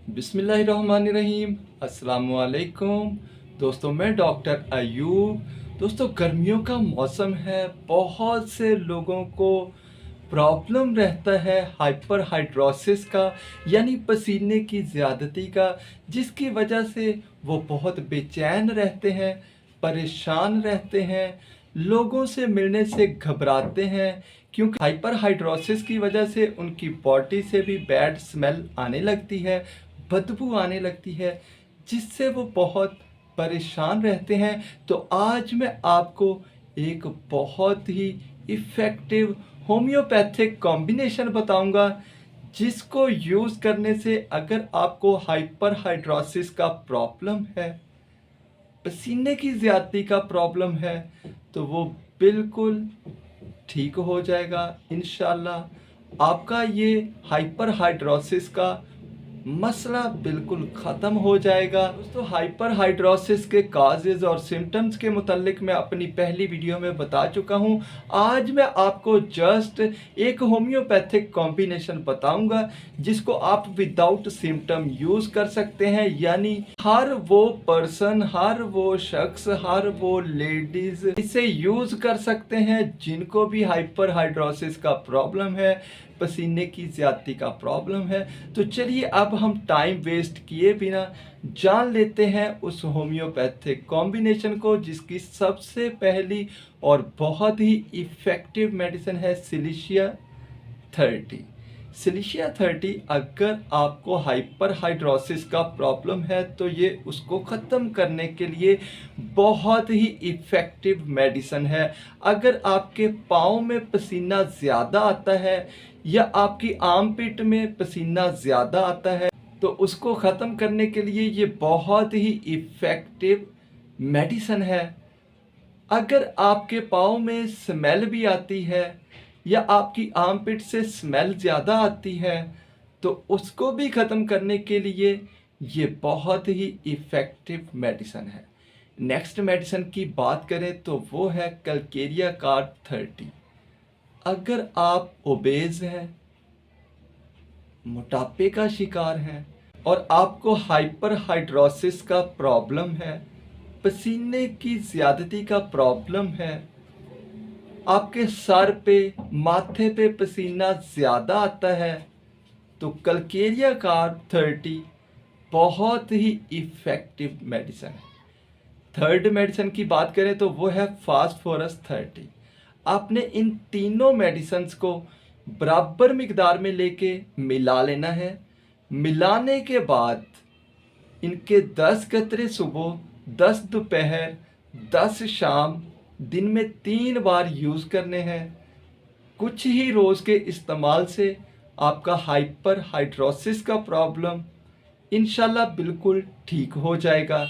बिस्मिल्लाहिर्रहमानिर्रहीम। अस्सलामुअलैकुम दोस्तों, मैं डॉक्टर अयूब। दोस्तों, गर्मियों का मौसम है, बहुत से लोगों को प्रॉब्लम रहता है हाइपर हाइड्रोसिस का, यानी पसीने की ज़्यादती का, जिसकी वजह से वो बहुत बेचैन रहते हैं, परेशान रहते हैं, लोगों से मिलने से घबराते हैं, क्योंकि हाइपर हाइड्रोसिस की वजह से उनकी बॉडी से भी बैड स्मेल आने लगती है, बदबू आने लगती है, जिससे वो बहुत परेशान रहते हैं। तो आज मैं आपको एक बहुत ही इफ़ेक्टिव होम्योपैथिक कॉम्बिनेशन बताऊंगा, जिसको यूज़ करने से अगर आपको हाइपर हाइड्रोसिस का प्रॉब्लम है, पसीने की ज़्यादती का प्रॉब्लम है, तो वो बिल्कुल ठीक हो जाएगा इंशाल्लाह। आपका ये हाइपर हाइड्रोसिस का मसला बिल्कुल ख़त्म हो जाएगा। दोस्तों, हाइपर हाइड्रोसिस के काजेज़ और सिम्टम्स के मुतालिक मैं अपनी पहली वीडियो में बता चुका हूँ। आज मैं आपको जस्ट एक होम्योपैथिक कॉम्बिनेशन बताऊंगा, जिसको आप विदाउट सिम्टम यूज़ कर सकते हैं। यानी हर वो पर्सन, हर वो शख्स, हर वो लेडीज़ इसे यूज़ कर सकते हैं जिनको भी हाइपर हाइड्रोसिस का प्रॉब्लम है, पसीने की ज़्यादती का प्रॉब्लम है। तो चलिए अब हम टाइम वेस्ट किए बिना जान लेते हैं उस होम्योपैथिक कॉम्बिनेशन को, जिसकी सबसे पहली और बहुत ही इफ़ेक्टिव मेडिसिन है सिलिशिया 30। सिलिशिया 30 अगर आपको हाइपर हाइड्रोसिस का प्रॉब्लम है तो ये उसको ख़त्म करने के लिए बहुत ही इफ़ेक्टिव मेडिसिन है। अगर आपके पाँव में पसीना ज़्यादा आता है या आपकी आर्मपिट में पसीना ज़्यादा आता है, तो उसको ख़त्म करने के लिए ये बहुत ही इफ़ेक्टिव मेडिसिन है। अगर आपके पाँव में स्मेल भी आती है या आपकी आर्मपिट से स्मेल ज़्यादा आती है, तो उसको भी ख़त्म करने के लिए ये बहुत ही इफ़ेक्टिव मेडिसिन है। नेक्स्ट मेडिसिन की बात करें तो वो है कैलकेरिया कार्ब 30। अगर आप ओबेज़ हैं, मोटापे का शिकार हैं और आपको हाइपर हाइड्रोसिस का प्रॉब्लम है, पसीने की ज़्यादती का प्रॉब्लम है, आपके सर पे, माथे पे पसीना ज़्यादा आता है, तो कैलकेरिया कार्ब 30 बहुत ही इफ़ेक्टिव मेडिसिन है। थर्ड मेडिसिन की बात करें तो वो है फास्फोरस 30। आपने इन तीनों मेडिसिन्स को बराबर मिकदार में लेके मिला लेना है। मिलाने के बाद इनके 10 कतरे सुबह, 10 दोपहर, 10 शाम, दिन में 3 बार यूज़ करने हैं। कुछ ही रोज़ के इस्तेमाल से आपका हाइपर हाइड्रोसिस का प्रॉब्लम इंशाल्लाह बिल्कुल ठीक हो जाएगा।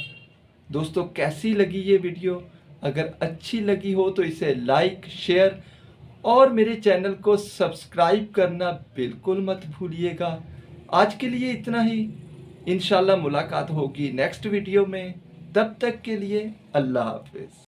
दोस्तों, कैसी लगी ये वीडियो? अगर अच्छी लगी हो तो इसे लाइक, शेयर और मेरे चैनल को सब्सक्राइब करना बिल्कुल मत भूलिएगा। आज के लिए इतना ही। इंशाल्लाह मुलाकात होगी नेक्स्ट वीडियो में। तब तक के लिए अल्लाह हाफ़िज़।